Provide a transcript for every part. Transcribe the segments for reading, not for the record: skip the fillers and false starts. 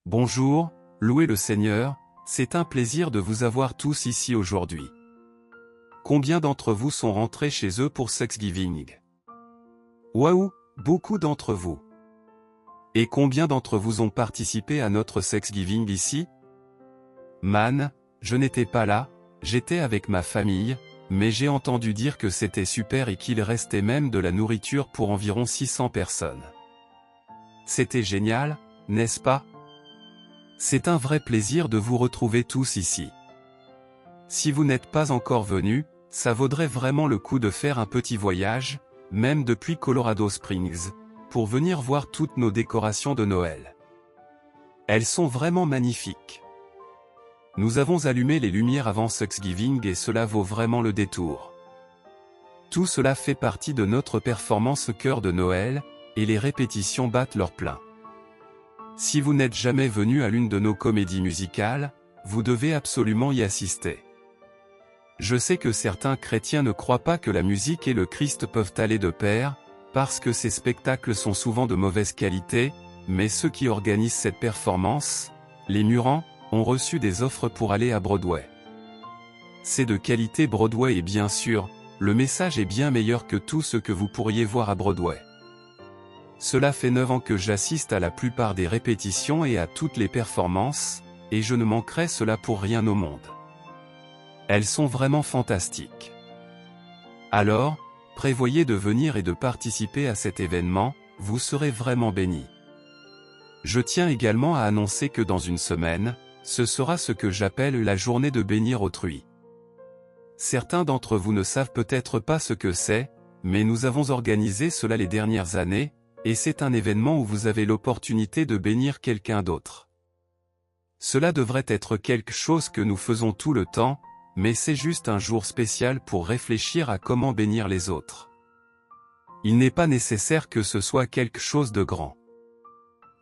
Bonjour, louez le Seigneur, c'est un plaisir de vous avoir tous ici aujourd'hui. Combien d'entre vous sont rentrés chez eux pour Thanksgiving? Waouh, beaucoup d'entre vous. Et combien d'entre vous ont participé à notre Thanksgiving ici? Man, je n'étais pas là, j'étais avec ma famille, mais j'ai entendu dire que c'était super et qu'il restait même de la nourriture pour environ 600 personnes. C'était génial, n'est-ce pas? C'est un vrai plaisir de vous retrouver tous ici. Si vous n'êtes pas encore venus, ça vaudrait vraiment le coup de faire un petit voyage, même depuis Colorado Springs, pour venir voir toutes nos décorations de Noël. Elles sont vraiment magnifiques. Nous avons allumé les lumières avant Thanksgiving et cela vaut vraiment le détour. Tout cela fait partie de notre performance Cœur de Noël, et les répétitions battent leur plein. Si vous n'êtes jamais venu à l'une de nos comédies musicales, vous devez absolument y assister. Je sais que certains chrétiens ne croient pas que la musique et le Christ peuvent aller de pair, parce que ces spectacles sont souvent de mauvaise qualité, mais ceux qui organisent cette performance, les Murans, ont reçu des offres pour aller à Broadway. C'est de qualité Broadway et bien sûr, le message est bien meilleur que tout ce que vous pourriez voir à Broadway. Cela fait 9 ans que j'assiste à la plupart des répétitions et à toutes les performances, et je ne manquerai cela pour rien au monde. Elles sont vraiment fantastiques. Alors, prévoyez de venir et de participer à cet événement, vous serez vraiment bénis. Je tiens également à annoncer que dans une semaine, ce sera ce que j'appelle la journée de bénir autrui. Certains d'entre vous ne savent peut-être pas ce que c'est, mais nous avons organisé cela les dernières années, et c'est un événement où vous avez l'opportunité de bénir quelqu'un d'autre. Cela devrait être quelque chose que nous faisons tout le temps, mais c'est juste un jour spécial pour réfléchir à comment bénir les autres. Il n'est pas nécessaire que ce soit quelque chose de grand.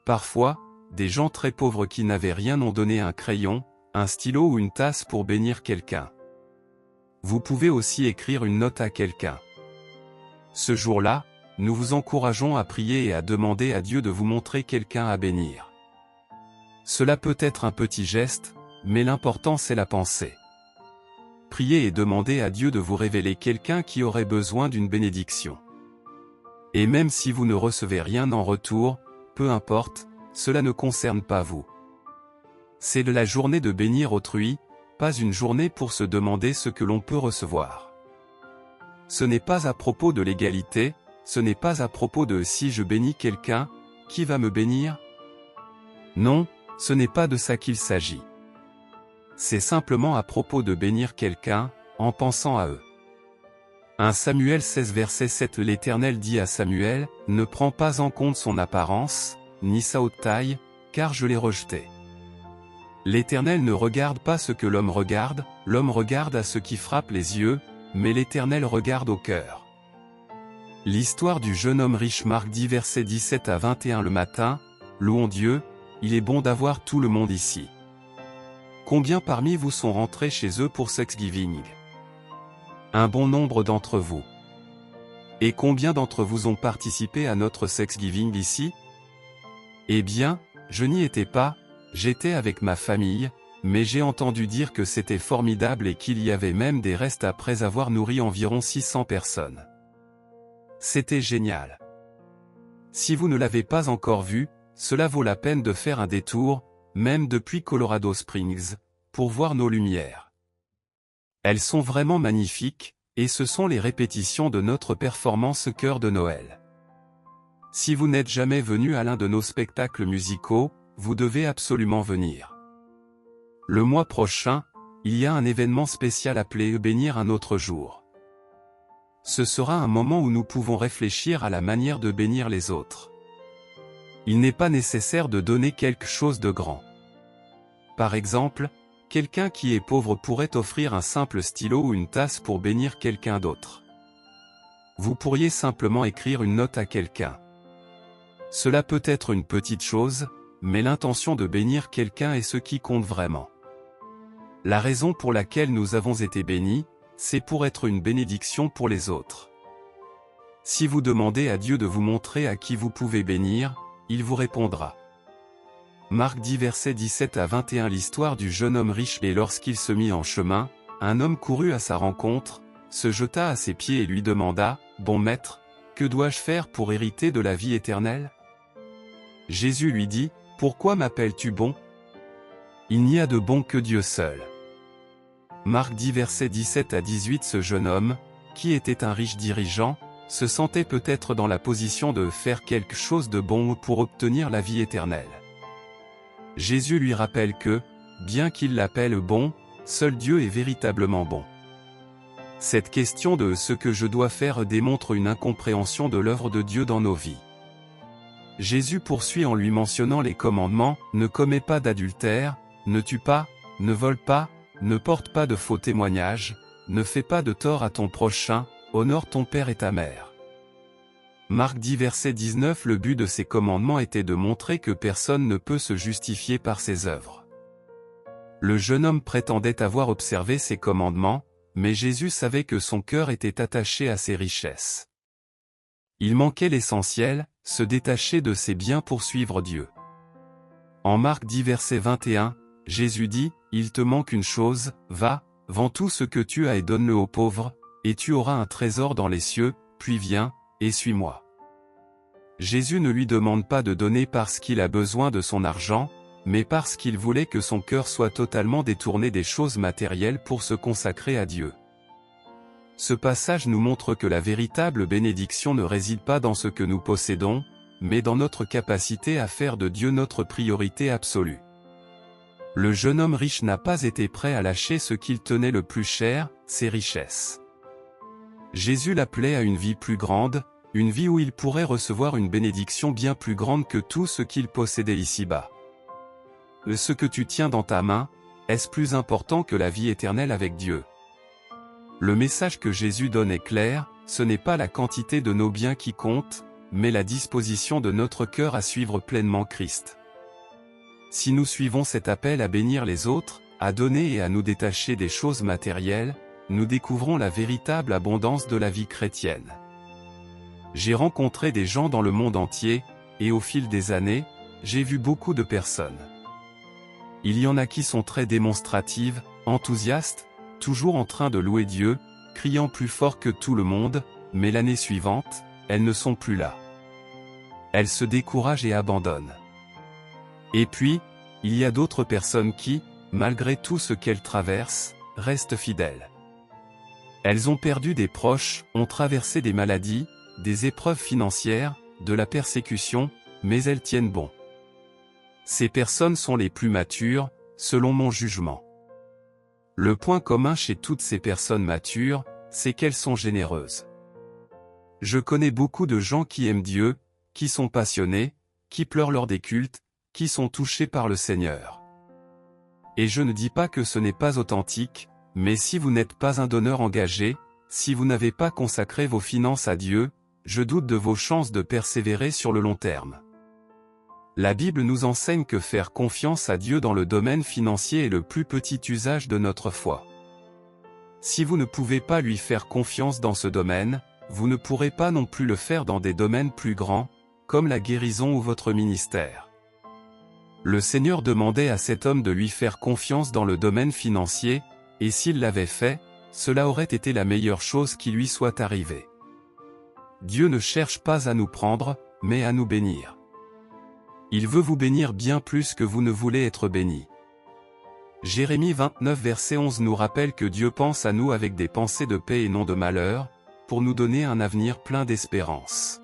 Parfois, des gens très pauvres qui n'avaient rien ont donné un crayon, un stylo ou une tasse pour bénir quelqu'un. Vous pouvez aussi écrire une note à quelqu'un. Ce jour-là, nous vous encourageons à prier et à demander à Dieu de vous montrer quelqu'un à bénir. Cela peut être un petit geste, mais l'important c'est la pensée. Priez et demandez à Dieu de vous révéler quelqu'un qui aurait besoin d'une bénédiction. Et même si vous ne recevez rien en retour, peu importe, cela ne concerne pas vous. C'est la journée de bénir autrui, pas une journée pour se demander ce que l'on peut recevoir. Ce n'est pas à propos de l'égalité, ce n'est pas à propos de si je bénis quelqu'un, qui va me bénir? Non, ce n'est pas de ça qu'il s'agit. C'est simplement à propos de bénir quelqu'un, en pensant à eux. 1 Samuel 16 verset 7 L'Éternel dit à Samuel, « Ne prends pas en compte son apparence, ni sa haute taille, car je l'ai rejeté. » L'Éternel ne regarde pas ce que l'homme regarde à ce qui frappe les yeux, mais l'Éternel regarde au cœur. L'histoire du jeune homme riche Marc 10 versets 17 à 21 Le matin, louons Dieu, il est bon d'avoir tout le monde ici. Combien parmi vous sont rentrés chez eux pour Thanksgiving? Un bon nombre d'entre vous. Et combien d'entre vous ont participé à notre Thanksgiving ici? Eh bien, je n'y étais pas, j'étais avec ma famille, mais j'ai entendu dire que c'était formidable et qu'il y avait même des restes après avoir nourri environ 600 personnes. C'était génial. Si vous ne l'avez pas encore vu, cela vaut la peine de faire un détour, même depuis Colorado Springs, pour voir nos lumières. Elles sont vraiment magnifiques, et ce sont les répétitions de notre performance Cœur de Noël. Si vous n'êtes jamais venu à l'un de nos spectacles musicaux, vous devez absolument venir. Le mois prochain, il y a un événement spécial appelé Bénir un autre jour. Ce sera un moment où nous pouvons réfléchir à la manière de bénir les autres. Il n'est pas nécessaire de donner quelque chose de grand. Par exemple, quelqu'un qui est pauvre pourrait offrir un simple stylo ou une tasse pour bénir quelqu'un d'autre. Vous pourriez simplement écrire une note à quelqu'un. Cela peut être une petite chose, mais l'intention de bénir quelqu'un est ce qui compte vraiment. La raison pour laquelle nous avons été bénis, c'est pour être une bénédiction pour les autres. Si vous demandez à Dieu de vous montrer à qui vous pouvez bénir, il vous répondra. Marc 10 versets 17 à 21. L'histoire du jeune homme riche. Et lorsqu'il se mit en chemin, un homme courut à sa rencontre, se jeta à ses pieds et lui demanda, « Bon maître, que dois-je faire pour hériter de la vie éternelle ?» Jésus lui dit, « Pourquoi m'appelles-tu bon ? Il n'y a de bon que Dieu seul. » Marc 10 versets 17 à 18. Ce jeune homme, qui était un riche dirigeant, se sentait peut-être dans la position de faire quelque chose de bon pour obtenir la vie éternelle. Jésus lui rappelle que, bien qu'il l'appelle bon, seul Dieu est véritablement bon. Cette question de ce que je dois faire démontre une incompréhension de l'œuvre de Dieu dans nos vies. Jésus poursuit en lui mentionnant les commandements, ne commets pas d'adultère, ne tue pas, ne vole pas, ne porte pas de faux témoignages, ne fais pas de tort à ton prochain, honore ton père et ta mère. Marc 10 verset 19. Le but de ces commandements était de montrer que personne ne peut se justifier par ses œuvres. Le jeune homme prétendait avoir observé ces commandements, mais Jésus savait que son cœur était attaché à ses richesses. Il manquait l'essentiel, se détacher de ses biens pour suivre Dieu. En Marc 10 verset 21, Jésus dit, « Il te manque une chose, va, vends tout ce que tu as et donne-le aux pauvres, et tu auras un trésor dans les cieux, puis viens, et suis-moi. » Jésus ne lui demande pas de donner parce qu'il a besoin de son argent, mais parce qu'il voulait que son cœur soit totalement détourné des choses matérielles pour se consacrer à Dieu. Ce passage nous montre que la véritable bénédiction ne réside pas dans ce que nous possédons, mais dans notre capacité à faire de Dieu notre priorité absolue. Le jeune homme riche n'a pas été prêt à lâcher ce qu'il tenait le plus cher, ses richesses. Jésus l'appelait à une vie plus grande, une vie où il pourrait recevoir une bénédiction bien plus grande que tout ce qu'il possédait ici-bas. Ce que tu tiens dans ta main, est-ce plus important que la vie éternelle avec Dieu? Le message que Jésus donne est clair, ce n'est pas la quantité de nos biens qui compte, mais la disposition de notre cœur à suivre pleinement Christ. Si nous suivons cet appel à bénir les autres, à donner et à nous détacher des choses matérielles, nous découvrons la véritable abondance de la vie chrétienne. J'ai rencontré des gens dans le monde entier, et au fil des années, j'ai vu beaucoup de personnes. Il y en a qui sont très démonstratives, enthousiastes, toujours en train de louer Dieu, criant plus fort que tout le monde, mais l'année suivante, elles ne sont plus là. Elles se découragent et abandonnent. Et puis, il y a d'autres personnes qui, malgré tout ce qu'elles traversent, restent fidèles. Elles ont perdu des proches, ont traversé des maladies, des épreuves financières, de la persécution, mais elles tiennent bon. Ces personnes sont les plus matures, selon mon jugement. Le point commun chez toutes ces personnes matures, c'est qu'elles sont généreuses. Je connais beaucoup de gens qui aiment Dieu, qui sont passionnés, qui pleurent lors des cultes, qui sont touchés par le Seigneur. Et je ne dis pas que ce n'est pas authentique, mais si vous n'êtes pas un donneur engagé, si vous n'avez pas consacré vos finances à Dieu, je doute de vos chances de persévérer sur le long terme. La Bible nous enseigne que faire confiance à Dieu dans le domaine financier est le plus petit usage de notre foi. Si vous ne pouvez pas lui faire confiance dans ce domaine, vous ne pourrez pas non plus le faire dans des domaines plus grands, comme la guérison ou votre ministère. Le Seigneur demandait à cet homme de lui faire confiance dans le domaine financier, et s'il l'avait fait, cela aurait été la meilleure chose qui lui soit arrivée. Dieu ne cherche pas à nous prendre, mais à nous bénir. Il veut vous bénir bien plus que vous ne voulez être béni. Jérémie 29 verset 11 nous rappelle que Dieu pense à nous avec des pensées de paix et non de malheur, pour nous donner un avenir plein d'espérance.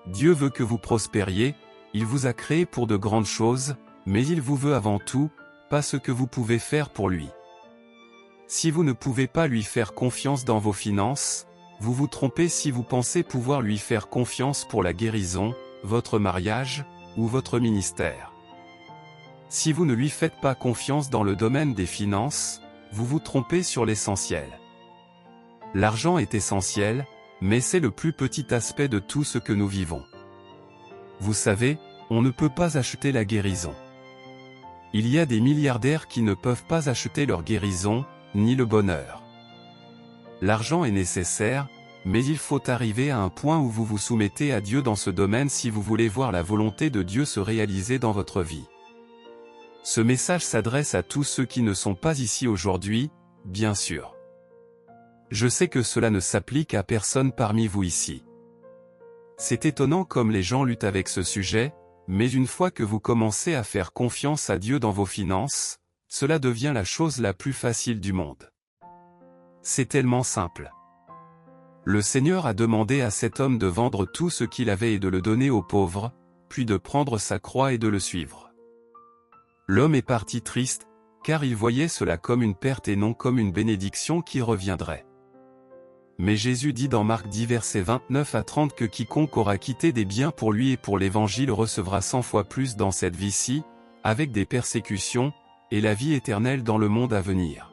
Dieu veut que vous prospériez, il vous a créé pour de grandes choses, mais il vous veut avant tout, pas ce que vous pouvez faire pour lui. Si vous ne pouvez pas lui faire confiance dans vos finances, vous vous trompez si vous pensez pouvoir lui faire confiance pour la guérison, votre mariage, ou votre ministère. Si vous ne lui faites pas confiance dans le domaine des finances, vous vous trompez sur l'essentiel. L'argent est essentiel, mais c'est le plus petit aspect de tout ce que nous vivons. Vous savez, on ne peut pas acheter la guérison. Il y a des milliardaires qui ne peuvent pas acheter leur guérison, ni le bonheur. L'argent est nécessaire, mais il faut arriver à un point où vous vous soumettez à Dieu dans ce domaine si vous voulez voir la volonté de Dieu se réaliser dans votre vie. Ce message s'adresse à tous ceux qui ne sont pas ici aujourd'hui, bien sûr. Je sais que cela ne s'applique à personne parmi vous ici. C'est étonnant comme les gens luttent avec ce sujet, mais une fois que vous commencez à faire confiance à Dieu dans vos finances, cela devient la chose la plus facile du monde. C'est tellement simple. Le Seigneur a demandé à cet homme de vendre tout ce qu'il avait et de le donner aux pauvres, puis de prendre sa croix et de le suivre. L'homme est parti triste, car il voyait cela comme une perte et non comme une bénédiction qui reviendrait. Mais Jésus dit dans Marc 10 versets 29 à 30 que quiconque aura quitté des biens pour lui et pour l'Évangile recevra 100 fois plus dans cette vie-ci, avec des persécutions, et la vie éternelle dans le monde à venir.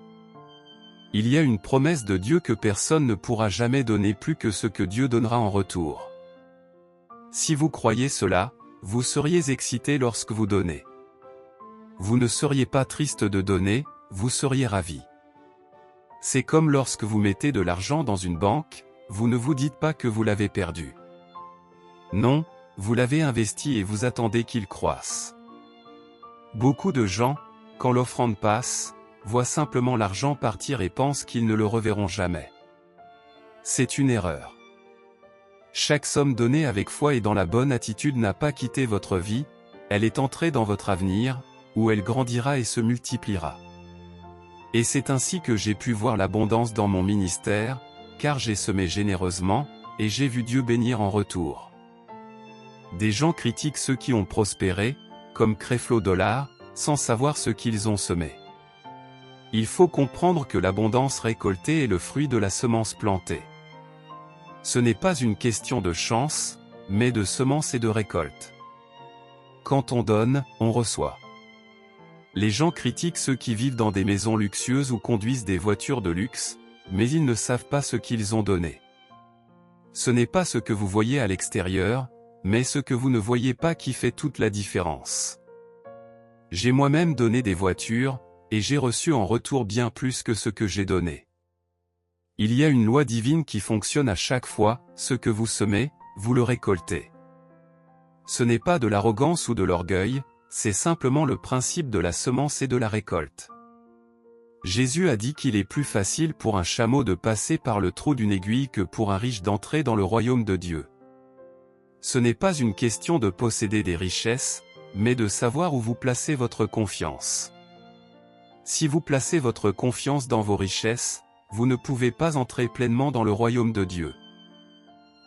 Il y a une promesse de Dieu que personne ne pourra jamais donner plus que ce que Dieu donnera en retour. Si vous croyez cela, vous seriez excité lorsque vous donnez. Vous ne seriez pas triste de donner, vous seriez ravi. C'est comme lorsque vous mettez de l'argent dans une banque, vous ne vous dites pas que vous l'avez perdu. Non, vous l'avez investi et vous attendez qu'il croisse. Beaucoup de gens, quand l'offrande passe, voient simplement l'argent partir et pensent qu'ils ne le reverront jamais. C'est une erreur. Chaque somme donnée avec foi et dans la bonne attitude n'a pas quitté votre vie, elle est entrée dans votre avenir, où elle grandira et se multipliera. Et c'est ainsi que j'ai pu voir l'abondance dans mon ministère, car j'ai semé généreusement, et j'ai vu Dieu bénir en retour. Des gens critiquent ceux qui ont prospéré, comme Creflo Dollar, sans savoir ce qu'ils ont semé. Il faut comprendre que l'abondance récoltée est le fruit de la semence plantée. Ce n'est pas une question de chance, mais de semence et de récolte. Quand on donne, on reçoit. Les gens critiquent ceux qui vivent dans des maisons luxueuses ou conduisent des voitures de luxe, mais ils ne savent pas ce qu'ils ont donné. Ce n'est pas ce que vous voyez à l'extérieur, mais ce que vous ne voyez pas qui fait toute la différence. J'ai moi-même donné des voitures, et j'ai reçu en retour bien plus que ce que j'ai donné. Il y a une loi divine qui fonctionne à chaque fois, ce que vous semez, vous le récoltez. Ce n'est pas de l'arrogance ou de l'orgueil, c'est simplement le principe de la semence et de la récolte. Jésus a dit qu'il est plus facile pour un chameau de passer par le trou d'une aiguille que pour un riche d'entrer dans le royaume de Dieu. Ce n'est pas une question de posséder des richesses, mais de savoir où vous placez votre confiance. Si vous placez votre confiance dans vos richesses, vous ne pouvez pas entrer pleinement dans le royaume de Dieu.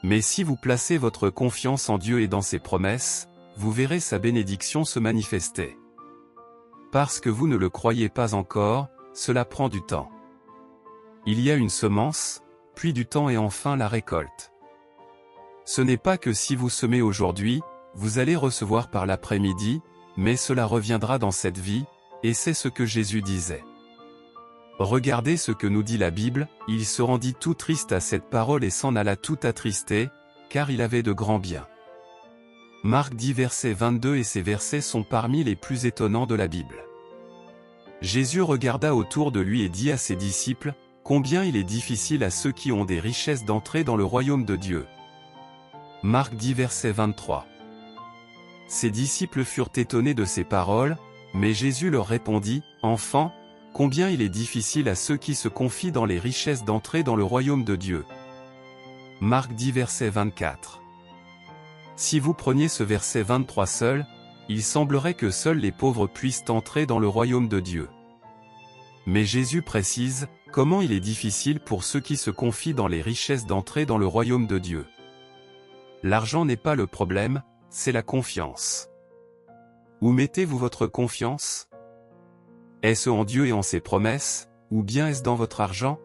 Mais si vous placez votre confiance en Dieu et dans ses promesses, vous verrez sa bénédiction se manifester. Parce que vous ne le croyez pas encore, cela prend du temps. Il y a une semence, puis du temps et enfin la récolte. Ce n'est pas que si vous semez aujourd'hui, vous allez recevoir par l'après-midi, mais cela reviendra dans cette vie, et c'est ce que Jésus disait. Regardez ce que nous dit la Bible, il se rendit tout triste à cette parole et s'en alla tout attristé, car il avait de grands biens. Marc 10 verset 22 et ces versets sont parmi les plus étonnants de la Bible. Jésus regarda autour de lui et dit à ses disciples, « Combien il est difficile à ceux qui ont des richesses d'entrer dans le royaume de Dieu. » Marc 10 verset 23. Ses disciples furent étonnés de ces paroles, mais Jésus leur répondit, « Enfants, combien il est difficile à ceux qui se confient dans les richesses d'entrer dans le royaume de Dieu. » Marc 10 verset 24. Si vous preniez ce verset 23 seul, il semblerait que seuls les pauvres puissent entrer dans le royaume de Dieu. Mais Jésus précise, comment il est difficile pour ceux qui se confient dans les richesses d'entrer dans le royaume de Dieu. L'argent n'est pas le problème, c'est la confiance. Où mettez-vous votre confiance? Est-ce en Dieu et en ses promesses, ou bien est-ce dans votre argent?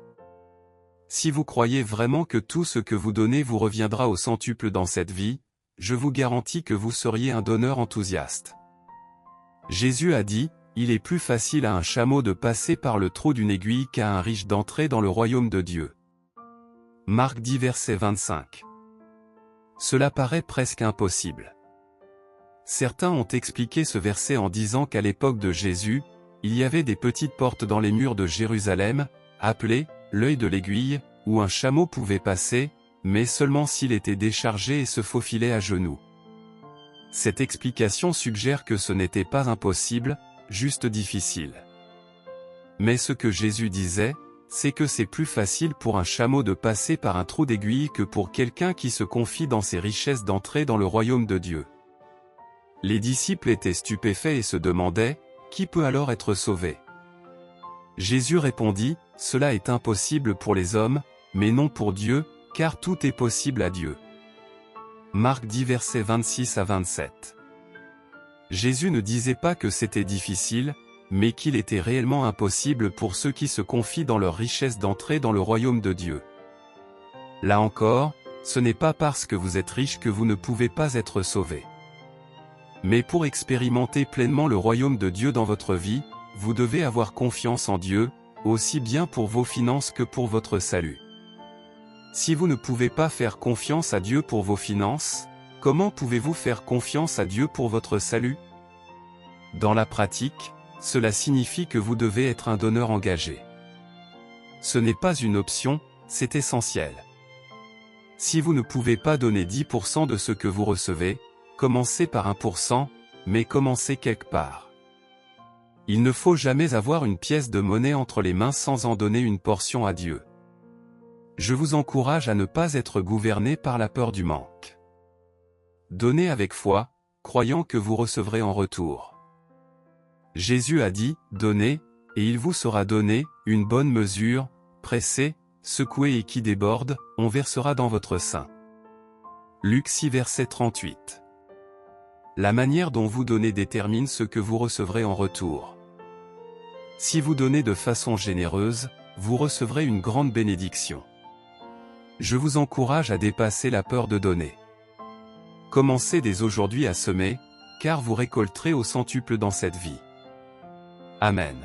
Si vous croyez vraiment que tout ce que vous donnez vous reviendra au centuple dans cette vie, je vous garantis que vous seriez un donneur enthousiaste. Jésus a dit, il est plus facile à un chameau de passer par le trou d'une aiguille qu'à un riche d'entrer dans le royaume de Dieu. Marc 10 verset 25. Cela paraît presque impossible. Certains ont expliqué ce verset en disant qu'à l'époque de Jésus, il y avait des petites portes dans les murs de Jérusalem, appelées « l'œil de l'aiguille », où un chameau pouvait passer, mais seulement s'il était déchargé et se faufilait à genoux. Cette explication suggère que ce n'était pas impossible, juste difficile. Mais ce que Jésus disait, c'est que c'est plus facile pour un chameau de passer par un trou d'aiguille que pour quelqu'un qui se confie dans ses richesses d'entrer dans le royaume de Dieu. Les disciples étaient stupéfaits et se demandaient, qui peut alors être sauvé? Jésus répondit, cela est impossible pour les hommes, mais non pour Dieu, car tout est possible à Dieu. Marc 10 versets 26 à 27. Jésus ne disait pas que c'était difficile, mais qu'il était réellement impossible pour ceux qui se confient dans leur richesse d'entrer dans le royaume de Dieu. Là encore, ce n'est pas parce que vous êtes riche que vous ne pouvez pas être sauvé. Mais pour expérimenter pleinement le royaume de Dieu dans votre vie, vous devez avoir confiance en Dieu, aussi bien pour vos finances que pour votre salut. Si vous ne pouvez pas faire confiance à Dieu pour vos finances, comment pouvez-vous faire confiance à Dieu pour votre salut? Dans la pratique, cela signifie que vous devez être un donneur engagé. Ce n'est pas une option, c'est essentiel. Si vous ne pouvez pas donner 10% de ce que vous recevez, commencez par 1%, mais commencez quelque part. Il ne faut jamais avoir une pièce de monnaie entre les mains sans en donner une portion à Dieu. Je vous encourage à ne pas être gouverné par la peur du manque. Donnez avec foi, croyant que vous recevrez en retour. Jésus a dit, donnez, et il vous sera donné, une bonne mesure, pressée, secouée et qui déborde, on versera dans votre sein. Luc 6 verset 38. La manière dont vous donnez détermine ce que vous recevrez en retour. Si vous donnez de façon généreuse, vous recevrez une grande bénédiction. Je vous encourage à dépasser la peur de donner. Commencez dès aujourd'hui à semer, car vous récolterez au centuple dans cette vie. Amen.